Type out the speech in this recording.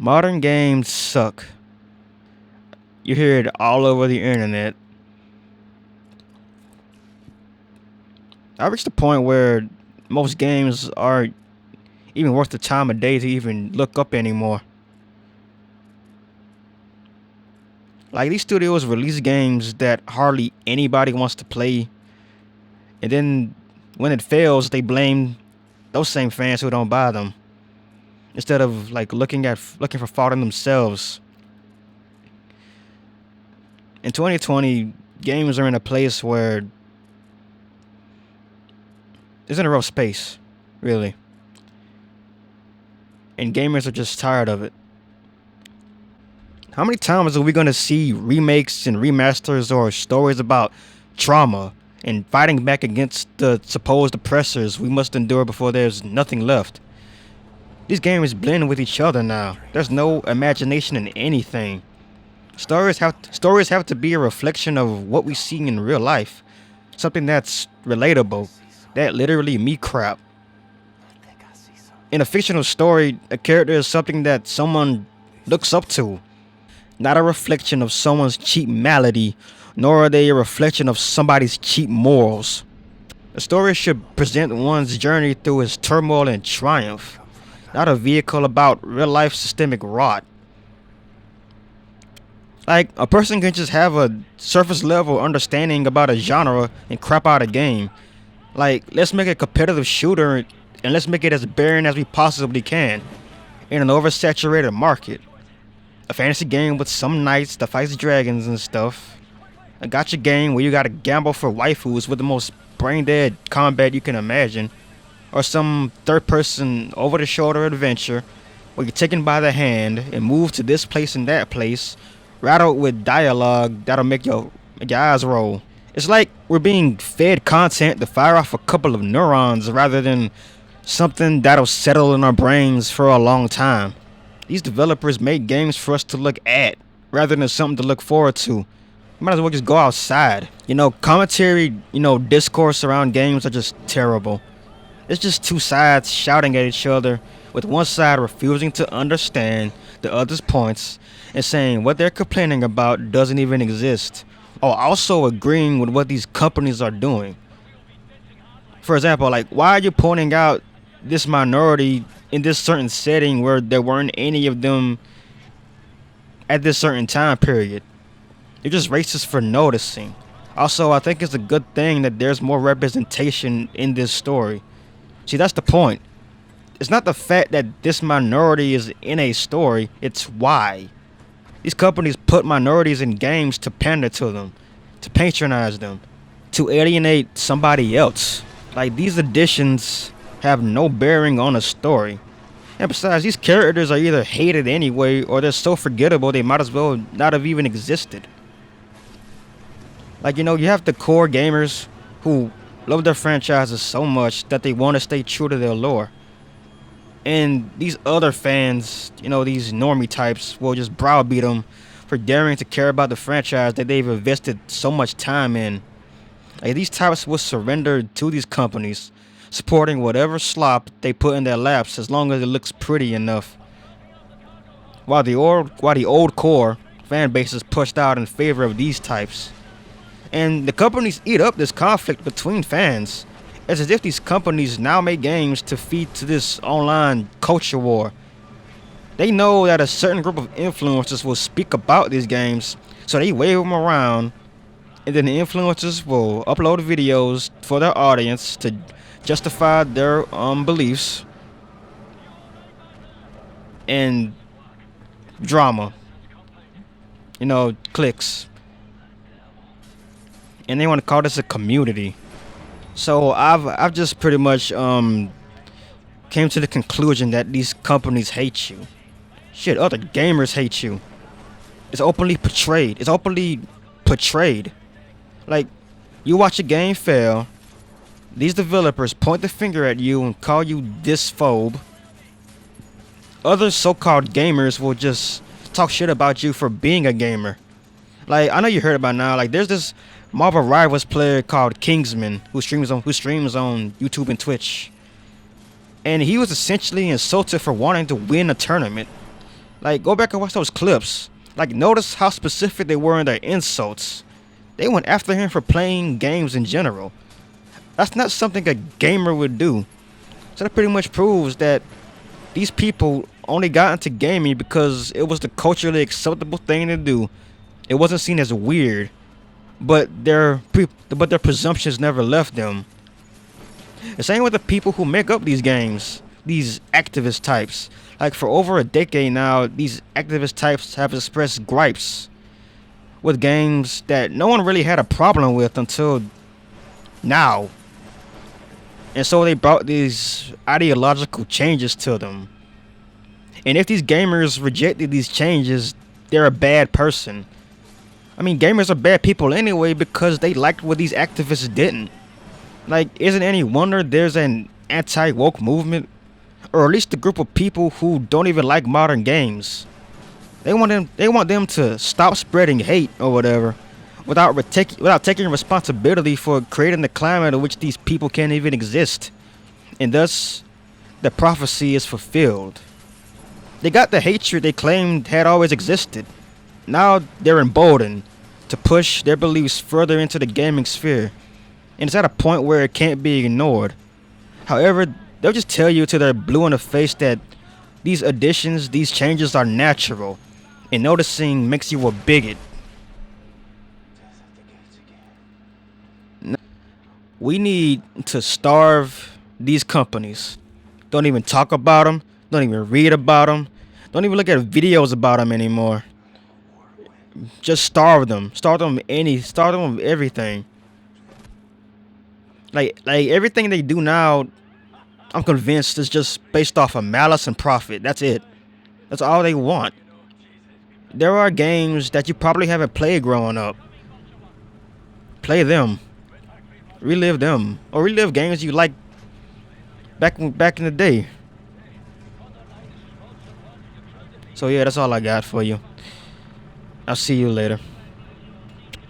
Modern games suck. You hear it all over the internet. I reached the point where most games aren't even worth the time of day to even look up anymore. Like these studios release games that hardly anybody wants to play, and then when it fails, they blame those same fans who don't buy them instead of like looking for fault in themselves. In 2020, games are in a place where there's in a rough space, really, and gamers are just tired of it. How many times are we gonna see remakes and remasters or stories about trauma and fighting back against the supposed oppressors we must endure before there's nothing left? These games blend with each other now. There's no imagination in anything. Stories have to be a reflection of what we see in real life. Something that's relatable. That literally me crap. In a fictional story, a character is something that someone looks up to, not a reflection of someone's cheap malady, nor are they a reflection of somebody's cheap morals. A story should present one's journey through its turmoil and triumph, not a vehicle about real life systemic rot. Like, a person can just have a surface level understanding about a genre and crap out a game. Like, let's make a competitive shooter and let's make it as barren as we possibly can in an oversaturated market. A fantasy game with some knights that fights dragons and stuff. A gacha game where you gotta gamble for waifus with the most brain dead combat you can imagine. Or some third person over the shoulder adventure where you're taken by the hand and move to this place and that place, rattled with dialogue that'll make your eyes roll. It's like we're being fed content to fire off a couple of neurons rather than something that'll settle in our brains for a long time. These developers make games for us to look at rather than something to look forward to. You might as well just go outside. Commentary, discourse around games are just terrible. It's just two sides shouting at each other, with one side refusing to understand the other's points and saying what they're complaining about doesn't even exist, or also agreeing with what these companies are doing. For example, like, why are you pointing out this minority in this certain setting where there weren't any of them at this certain time period? You're just racist for noticing. Also, I think it's a good thing that there's more representation in this story. See, that's the point. It's not the fact that this minority is in a story, it's why. These companies put minorities in games to pander to them, to patronize them, to alienate somebody else. Like, these additions have no bearing on a story. And besides, these characters are either hated anyway or they're so forgettable they might as well not have even existed. Like, you have the core gamers who love their franchises so much that they want to stay true to their lore. And these other fans, these normie types, will just browbeat them for daring to care about the franchise that they've invested so much time in. Like, these types will surrender to these companies, supporting whatever slop they put in their laps as long as it looks pretty enough. While the old core fan base is pushed out in favor of these types. And the companies eat up this conflict between fans. It's as if these companies now make games to feed to this online culture war. They know that a certain group of influencers will speak about these games, so they wave them around, and then the influencers will upload videos for their audience to justify their beliefs and drama. Clicks. And they want to call this a community. So I've just pretty much came to the conclusion that these companies hate you. Shit, other gamers hate you. It's openly portrayed. Like, you watch a game fail, these developers point the finger at you and call you dysphobe. Other so-called gamers will just talk shit about you for being a gamer. Like, I know you heard about now, like, there's this Marvel Rivals player called Kingsman who streams on YouTube and Twitch. And he was essentially insulted for wanting to win a tournament. Like, go back and watch those clips. Like, notice how specific they were in their insults. They went after him for playing games in general. That's not something a gamer would do. So that pretty much proves that these people only got into gaming because it was the culturally acceptable thing to do. It wasn't seen as weird, but their presumptions never left them. The same with the people who make up these games, these activist types. Like for over a decade now, these activist types have expressed gripes with games that no one really had a problem with until now. And so they brought these ideological changes to them. And if these gamers rejected these changes, they're a bad person. I mean, gamers are bad people anyway because they liked what these activists didn't. Like, isn't any wonder there's an anti-woke movement? Or at least a group of people who don't even like modern games. They want them to stop spreading hate or whatever, without taking responsibility for creating the climate in which these people can't even exist. And thus, the prophecy is fulfilled. They got the hatred they claimed had always existed. Now they're emboldened to push their beliefs further into the gaming sphere. And it's at a point where it can't be ignored. However, they'll just tell you till they're blue in the face that these additions, these changes are natural. And noticing makes you a bigot. We need to starve these companies. Don't even talk about them. Don't even read about them. Don't even look at videos about them anymore. Just starve them. Starve them of everything. Like everything they do now, I'm convinced is just based off of malice and profit. That's it. That's all they want. There are games that you probably haven't played growing up. Play them. Relive them. Or relive games you liked back in the day. So yeah, that's all I got for you. I'll see you later.